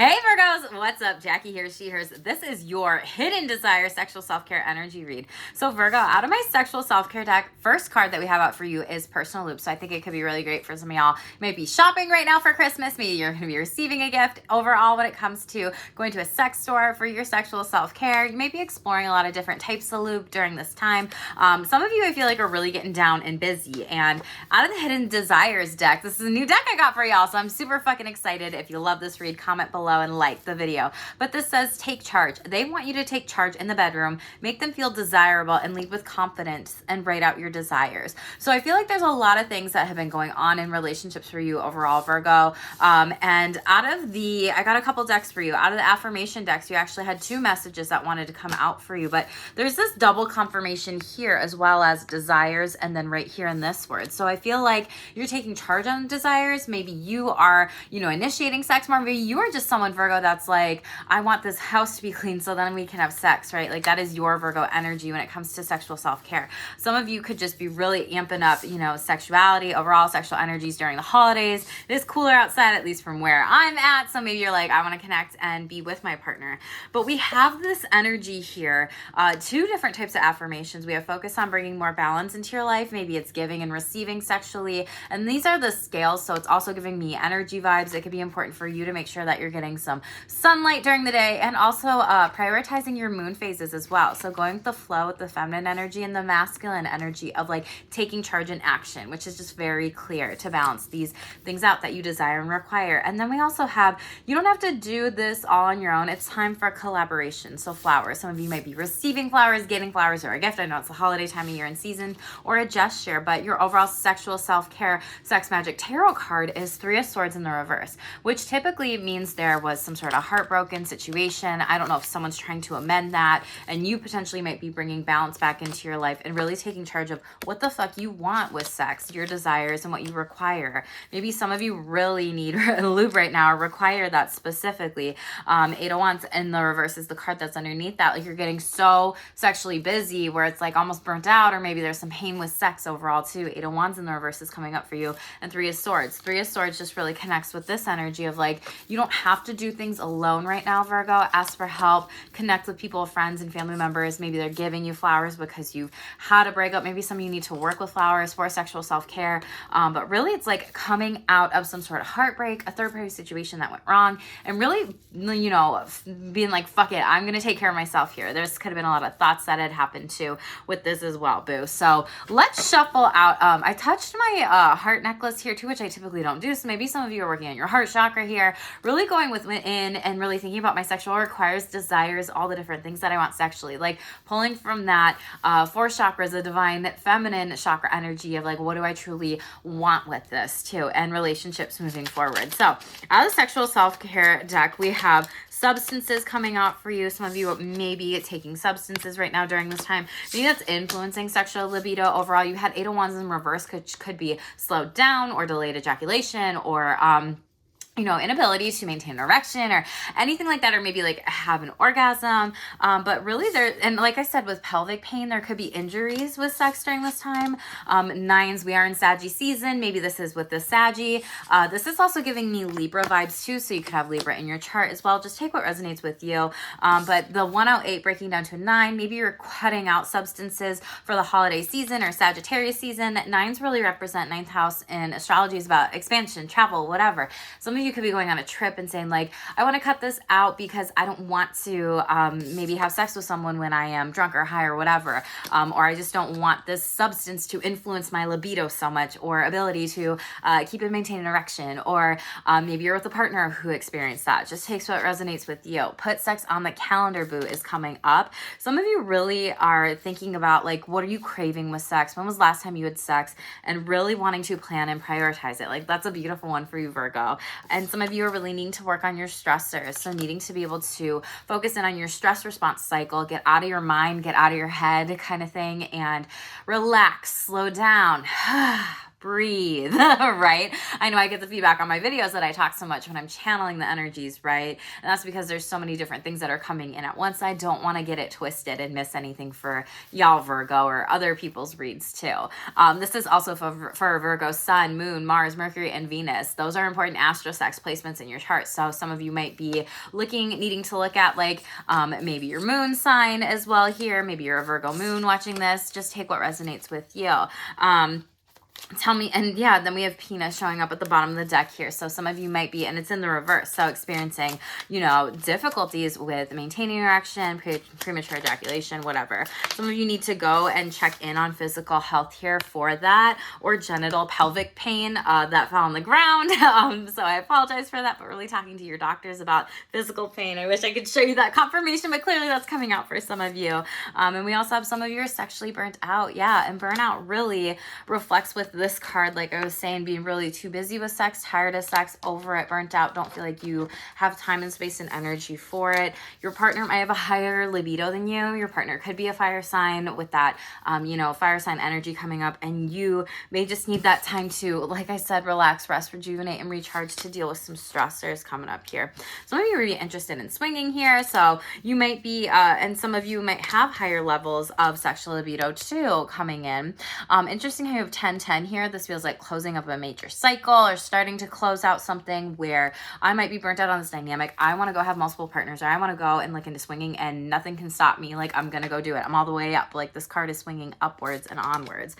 Hey Virgos, what's up? Jackie here, she, hers. This is your Hidden Desire Sexual Self-Care Energy Read. So Virgo, out of my Sexual Self-Care deck, first card that we have out for you is Personal Loop. So I think it could be really great for some of y'all. You might be shopping right now for Christmas. Maybe you're going to be receiving a gift. Overall, when it comes to going to a sex store for your sexual self-care, you may be exploring a lot of different types of loop during this time. Some of you, I feel like, are really getting down and busy. And out of the Hidden Desires deck, this is a new deck I got for y'all. So I'm super fucking excited. If you love this read, comment below and like the video. But this says take charge. They want you to take charge in the bedroom, make them feel desirable, and lead with confidence and write out your desires. So I feel like there's a lot of things that have been going on in relationships for you overall, Virgo. And out of I got a couple decks for you. Out of the affirmation decks, you actually had two messages that wanted to come out for you. But there's this double confirmation here as well as desires, and then right here in this word. So I feel like you're taking charge on desires. Maybe you are, initiating sex more. Maybe you are just someone, Virgo, that's like, I want this house to be clean so then we can have sex, right? Like that is your Virgo energy when it comes to sexual self-care. Some of you could just be really amping up, sexuality, overall sexual energies during the holidays. It is cooler outside, at least from where I'm at. So maybe you're like, I want to connect and be with my partner. But we have this energy here, two different types of affirmations. We have focus on bringing more balance into your life. Maybe it's giving and receiving sexually. And these are the scales. So it's also giving me energy vibes. It could be important for you to make sure that you're getting some sunlight during the day, and also prioritizing your moon phases as well. So going with the flow with the feminine energy and the masculine energy of like taking charge in action, which is just very clear to balance these things out that you desire and require. And then we also have, you don't have to do this all on your own. It's time for collaboration. So flowers. Some of you might be receiving flowers, getting flowers, or a gift. I know it's the holiday time of year and season, or a gesture, but your overall sexual self-care sex magic tarot card is Three of Swords in the reverse, which typically means there was some sort of heartbroken situation. I don't know if someone's trying to amend that, and you potentially might be bringing balance back into your life and really taking charge of what the fuck you want with sex, your desires, and what you require. Maybe some of you really need a lube right now or require that specifically. Eight of Wands in the reverse is the card that's underneath that. Like you're getting so sexually busy where it's like almost burnt out, or maybe there's some pain with sex overall too. Eight of Wands in the reverse is coming up for you, and Three of Swords. Three of Swords just really connects with this energy of like, you don't have to do things alone right now, Virgo. Ask for help, connect with people, friends and family members. Maybe they're giving you flowers because you've had a breakup. Maybe some of you need to work with flowers for sexual self-care. But really it's like coming out of some sort of heartbreak, a third party situation that went wrong, and really, being like, fuck it, I'm going to take care of myself here. There's could have been a lot of thoughts that had happened too with this as well, boo. So let's shuffle out. I touched my heart necklace here too, which I typically don't do. So maybe some of you are working on your heart chakra here, really going within and really thinking about my sexual requires, desires, all the different things that I want sexually, like pulling from that four chakras, the divine feminine chakra energy of like, what do I truly want with this too, and relationships moving forward. So out of the sexual self-care deck, we have substances coming out for you. Some of you may be taking substances right now during this time. Maybe that's influencing sexual libido overall. You had Eight of Wands in reverse, which could be slowed down or delayed ejaculation, or inability to maintain an erection or anything like that, or maybe like have an orgasm. But really and like I said, with pelvic pain, there could be injuries with sex during this time. Nines, we are in Saggy season. Maybe this is with the Saggy. This is also giving me Libra vibes too. So you could have Libra in your chart as well. Just take what resonates with you. But the 108 breaking down to a 9, maybe you're cutting out substances for the holiday season or Sagittarius season. Nines really represent ninth house in astrology, is about expansion, travel, whatever. Some of you could be going on a trip and saying like, I want to cut this out because I don't want to maybe have sex with someone when I am drunk or high or whatever, or I just don't want this substance to influence my libido so much, or ability to keep and maintain an erection, or maybe you're with a partner who experienced that. Just takes what resonates with you. Put sex on the calendar, boo, is coming up. Some of you really are thinking about like, what are you craving with sex? When was the last time you had sex? And really wanting to plan and prioritize it. Like that's a beautiful one for you, Virgo. And some of you are really needing to work on your stressors. So needing to be able to focus in on your stress response cycle, get out of your mind, get out of your head kind of thing, and relax, slow down. breathe, right? I know I get the feedback on my videos that I talk so much when I'm channeling the energies, right? And that's because there's so many different things that are coming in at once. I don't want to get it twisted and miss anything for y'all Virgo or other people's reads too. This is also for Virgo Sun, Moon, Mars, Mercury, and Venus. Those are important astrosex placements in your chart. So some of you might be needing to look at like maybe your moon sign as well here. Maybe you're a Virgo moon watching this. Just take what resonates with you. Tell me, and yeah, then we have Penis showing up at the bottom of the deck here. So some of you might be, and it's in the reverse, so experiencing, difficulties with maintaining erection, premature ejaculation, whatever. Some of you need to go and check in on physical health here for that, or genital pelvic pain that fell on the ground. So I apologize for that, but really talking to your doctors about physical pain. I wish I could show you that confirmation, but clearly that's coming out for some of you. And we also have some of you are sexually burnt out. Yeah, and burnout really reflects with this card, like I was saying, being really too busy with sex, tired of sex, over it, burnt out, don't feel like you have time and space and energy for it. Your partner might have a higher libido than you. Your partner could be a fire sign with that, fire sign energy coming up, and you may just need that time to, like I said, relax, rest, rejuvenate, and recharge to deal with some stressors coming up here. Some of you are really interested in swinging here, so you might be, and some of you might have higher levels of sexual libido too coming in. Interesting how you have 10-10 here. This feels like closing up a major cycle or starting to close out something where I might be burnt out on this dynamic. I want to go have multiple partners, or I want to go and look into swinging and nothing can stop me. Like, I'm going to go do it. I'm all the way up. Like, this card is swinging upwards and onwards.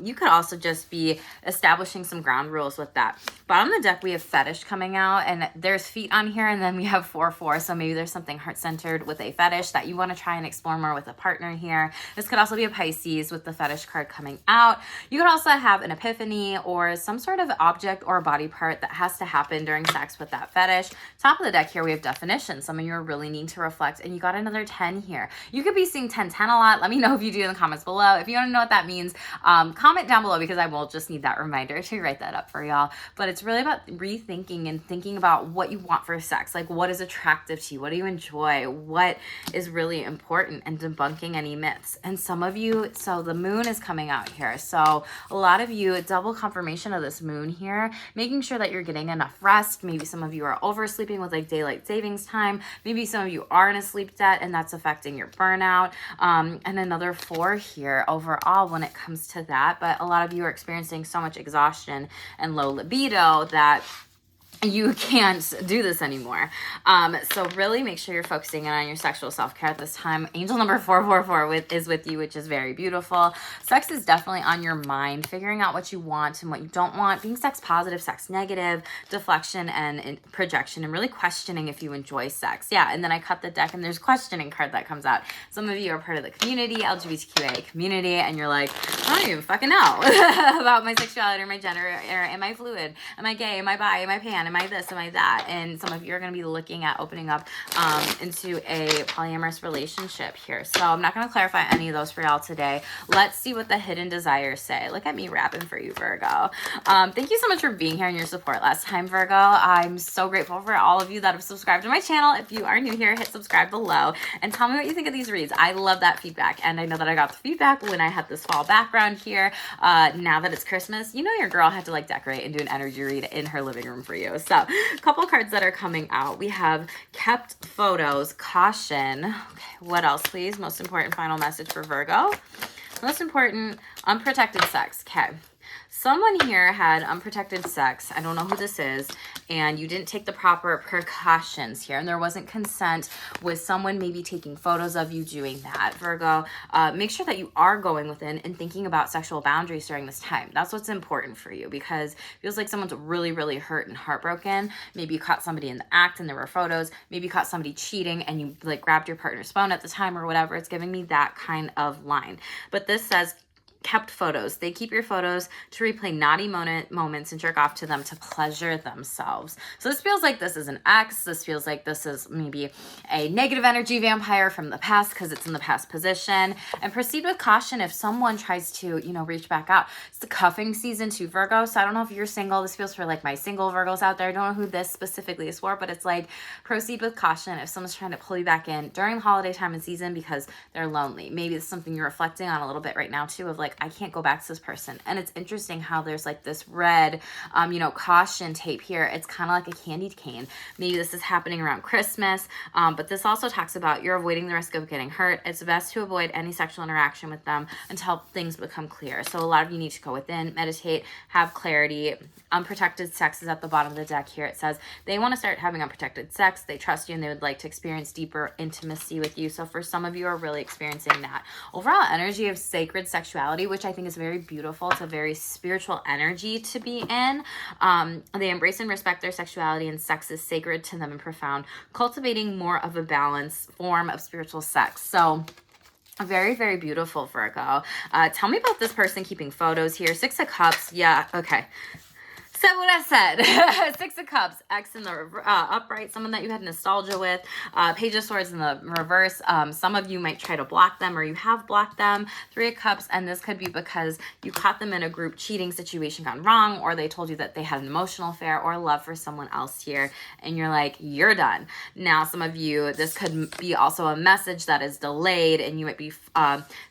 You could also just be establishing some ground rules with that. Bottom of the deck, we have fetish coming out, and there's feet on here, and then we have 4-4. So maybe there's something heart-centered with a fetish that you want to try and explore more with a partner here. This could also be a Pisces with the fetish card coming out. You could also have an epiphany or some sort of object or body part that has to happen during sex with that fetish. Top of the deck here, we have definition. Some of you are really needing to reflect, and you got another 10 here. You could be seeing 10-10 a lot. Let me know if you do in the comments below. If you want to know what that means, comment down below, because I will just need that reminder to write that up for y'all. But it's really about rethinking and thinking about what you want for sex. Like, what is attractive to you? What do you enjoy? What is really important? And debunking any myths. And some of you, so the moon is coming out here. So a lot of you, double confirmation of this moon here, making sure that you're getting enough rest. Maybe some of you are oversleeping with like daylight savings time. Maybe some of you are in a sleep debt and that's affecting your burnout. And another 4 here overall when it comes to that. But a lot of you are experiencing so much exhaustion and low libido that you can't do this anymore. So really make sure you're focusing in on your sexual self-care at this time. Angel number 444 is with you, which is very beautiful. Sex is definitely on your mind, figuring out what you want and what you don't want, being sex positive, sex negative, deflection and projection, and really questioning if you enjoy sex. Yeah, and then I cut the deck and there's questioning card that comes out. Some of you are part of the community, LGBTQA community, and you're like, I don't even fucking know about my sexuality or my gender, or am I fluid? Am I gay? Am I bi? Am I pan? Am I this? Am I that? And some of you are going to be looking at opening up into a polyamorous relationship here. So I'm not going to clarify any of those for y'all today. Let's see what the hidden desires say. Look at me rapping for you, Virgo. Thank you so much for being here and your support last time, Virgo. I'm so grateful for all of you that have subscribed to my channel. If you are new here, hit subscribe below and tell me what you think of these reads. I love that feedback. And I know that I got the feedback when I had this fall background here. Now that it's Christmas, you know your girl had to like decorate and do an energy read in her living room for you. So a couple cards that are coming out. We have kept photos, caution. Okay, what else, please? Most important final message for Virgo. Most important, unprotected sex. Okay. Someone here had unprotected sex. I don't know who this is. And you didn't take the proper precautions here. And there wasn't consent with someone maybe taking photos of you doing that. Virgo, make sure that you are going within and thinking about sexual boundaries during this time. That's what's important for you, because it feels like someone's really, really hurt and heartbroken. Maybe you caught somebody in the act and there were photos. Maybe you caught somebody cheating and you like grabbed your partner's phone at the time or whatever. It's giving me that kind of line. But this says kept photos. They keep your photos to replay naughty moments and jerk off to them to pleasure themselves. So this feels like this is an ex. This feels like this is maybe a negative energy vampire from the past because it's in the past position. And proceed with caution if someone tries to, reach back out. It's the cuffing season too, Virgo. So I don't know if you're single. This feels for like my single Virgos out there. I don't know who this specifically is for, but it's like proceed with caution if someone's trying to pull you back in during the holiday time and season because they're lonely. Maybe it's something you're reflecting on a little bit right now too, of like, like, I can't go back to this person. And it's interesting how there's like this red, caution tape here. It's kind of like a candy cane. Maybe this is happening around Christmas, but this also talks about you're avoiding the risk of getting hurt. It's best to avoid any sexual interaction with them until things become clear. So a lot of you need to go within, meditate, have clarity. Unprotected sex is at the bottom of the deck here. It says they want to start having unprotected sex. They trust you and they would like to experience deeper intimacy with you. So for some of you are really experiencing that overall energy of sacred sexuality, which I think is very beautiful. It's a very spiritual energy to be in. They embrace and respect their sexuality, and sex is sacred to them and profound, cultivating more of a balanced form of spiritual sex. So very, very beautiful, Virgo. Tell me about this person keeping photos here. 6 of Cups. Yeah. Okay. Said what I said. 6 of Cups, X in the upright, someone that you had nostalgia with. Page of Swords in the reverse. Some of you might try to block them or you have blocked them. 3 of Cups, and this could be because you caught them in a group cheating situation gone wrong, or they told you that they had an emotional affair or love for someone else here, and you're like, you're done. Now, some of you, this could be also a message that is delayed, and you might be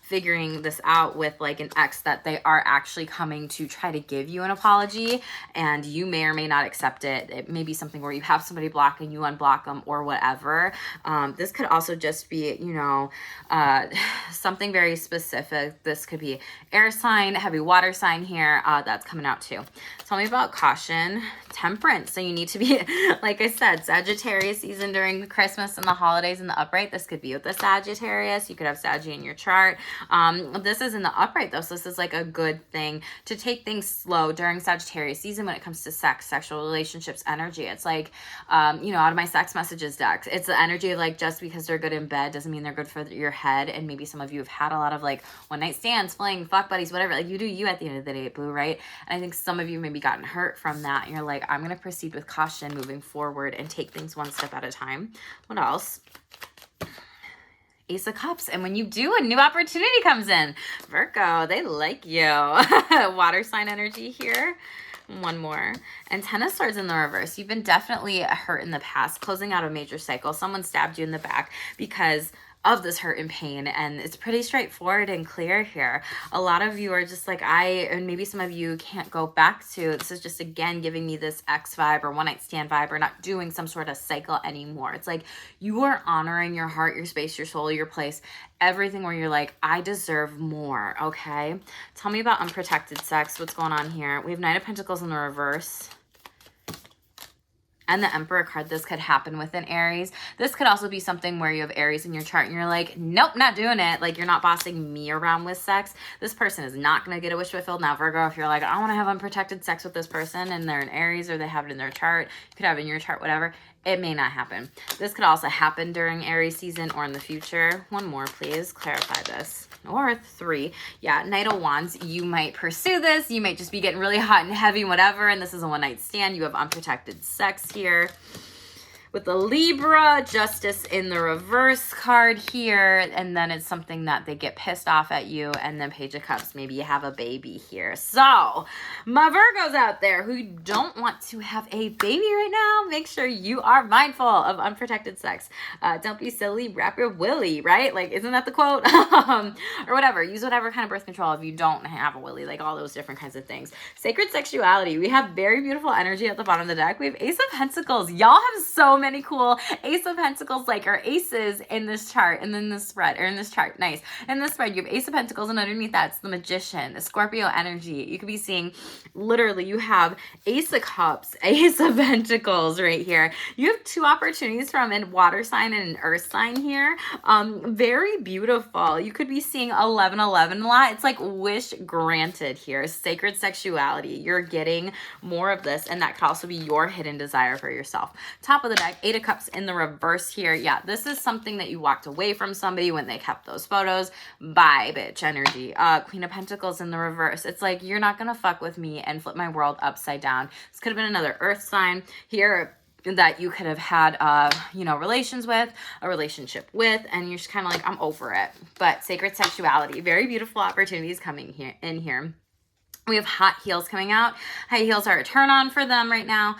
figuring this out with like an ex that they are actually coming to try to give you an apology, and you may or may not accept it. It may be something where you have somebody block and you unblock them or whatever. This could also just be, something very specific. This could be air sign, heavy water sign here. That's coming out too. Tell me about caution, temperance. So you need to be, like I said, Sagittarius season during Christmas and the holidays in the upright. This could be with the Sagittarius. You could have Saggy in your chart. This is in the upright though, so this is like a good thing to take things slow during Sagittarius season when it comes to sex, sexual relationships, energy. It's like, out of my sex messages deck, it's the energy of like, just because they're good in bed doesn't mean they're good for your head. And maybe some of you have had a lot of like one night stands, fling, fuck buddies, whatever. Like you do you at the end of the day, boo, right? And I think some of you maybe gotten hurt from that. And you're like, I'm going to proceed with caution moving forward and take things one step at a time. What else? Ace of Cups. And when you do, a new opportunity comes in. Virgo, they like you. Water sign energy here. One more. And 10 of Swords in the reverse. You've been definitely hurt in the past, closing out a major cycle. Someone stabbed you in the back because of this hurt and pain, and it's pretty straightforward and clear here. A lot of you are just like and maybe some of you can't go back to, this is just again giving me this ex vibe or one night stand vibe, or not doing some sort of cycle anymore. It's like you are honoring your heart, your space, your soul, your place, everything where you're like, I deserve more, okay? Tell me about unprotected sex. What's going on here? We have 9 of Pentacles in the reverse. And the Emperor card. This could happen with an Aries. This could also be something where you have Aries in your chart and you're like, nope, not doing it. Like, you're not bossing me around with sex. This person is not going to get a wish fulfilled. Now, Virgo, if you're like, I want to have unprotected sex with this person, and they're an Aries or they have it in their chart, you could have it in your chart, whatever, it may not happen. This could also happen during Aries season or in the future. One more, please. Clarify this. Or 3. Yeah, Knight of Wands. You might pursue this. You might just be getting really hot and heavy, whatever. And this is a one night stand. You have unprotected sex here. With the Libra, Justice in the reverse card here, and then it's something that they get pissed off at you, and then Page of Cups, maybe you have a baby here. So, my Virgos out there who don't want to have a baby right now, make sure you are mindful of unprotected sex. Don't be silly, wrap your willy, right? Like, isn't that the quote? Or whatever. Use whatever kind of birth control if you don't have a willy, like all those different kinds of things. Sacred sexuality. We have very beautiful energy at the bottom of the deck. We have Ace of Pentacles. Y'all have so many cool Ace of Pentacles, like, are aces in this chart, and then this spread, or in this chart, nice. In this spread, you have Ace of Pentacles, and underneath that, it's the Magician, the Scorpio energy. You could be seeing, literally, you have Ace of Cups, Ace of Pentacles right here. You have 2 opportunities from a water sign and an earth sign here. Very beautiful. You could be seeing 1111 a lot. It's like wish granted here. Sacred sexuality. You're getting more of this, and that could also be your hidden desire for yourself. Top of the deck, 8 of Cups in the reverse here. Yeah, this is something that you walked away from somebody when they kept those photos. Bye, bitch energy. Queen of Pentacles in the reverse. It's like, you're not gonna fuck with me and flip my world upside down. This could have been another earth sign here that you could have had, relations with, a relationship with, and you're just kind of like, I'm over it. But sacred sexuality, very beautiful opportunities coming here in here. We have hot heels coming out. High heels are a turn on for them right now.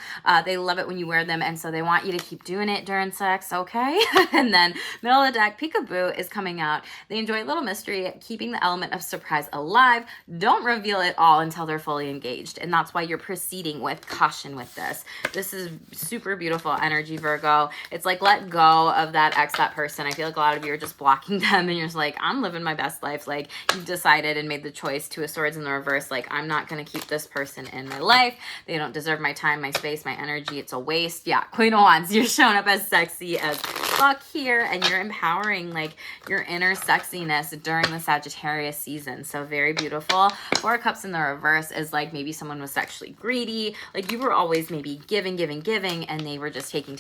They love it when you wear them, and so they want you to keep doing it during sex, okay? And then middle of the deck, peekaboo is coming out. They enjoy a little mystery, keeping the element of surprise alive. Don't reveal it all until they're fully engaged, and that's why you're proceeding with caution with this. This is super beautiful energy, Virgo. It's like, let go of that ex, that person. I feel like a lot of you are just blocking them, and you're just like, I'm living my best life. Like, you've decided and made the choice. Two of Swords in the reverse, like, I'm not going to keep this person in my life. They don't deserve my time, my space, my energy. It's a waste. Yeah, Queen of Wands, you're showing up as sexy as fuck here, and you're empowering like your inner sexiness during the Sagittarius season. So very beautiful. Four of Cups in the reverse is like maybe someone was sexually greedy. Like you were always maybe giving, and they were just taking.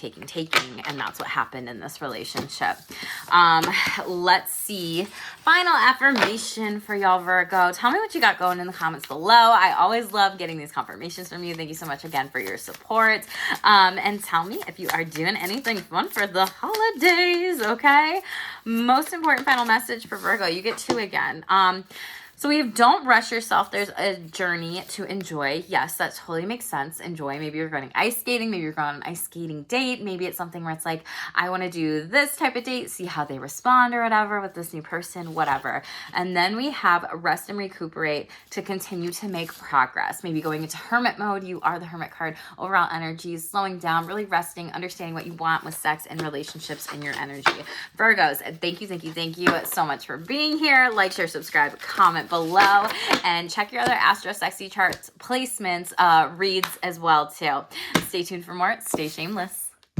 And that's what happened in this relationship. Let's see. Final affirmation for y'all, Virgo. Tell me what you got going in the comments below. I always love getting these confirmations from you. Thank you so much again for your support. And tell me if you are doing anything fun for the holidays, okay? Most important final message for Virgo. You get 2 again. So we have don't rush yourself. There's a journey to enjoy. Yes, that totally makes sense. Enjoy. Maybe you're going ice skating. Maybe you're going on an ice skating date. Maybe it's something where it's like, I want to do this type of date, see how they respond or whatever with this new person, whatever. And then we have rest and recuperate to continue to make progress. Maybe going into hermit mode. You are the hermit card. Overall energy, slowing down, really resting, understanding what you want with sex and relationships and your energy. Virgos, thank you so much for being here. Like, share, subscribe, comment below, and check your other Astro Sexy charts placements, reads as well too. Stay tuned for more. Stay shameless.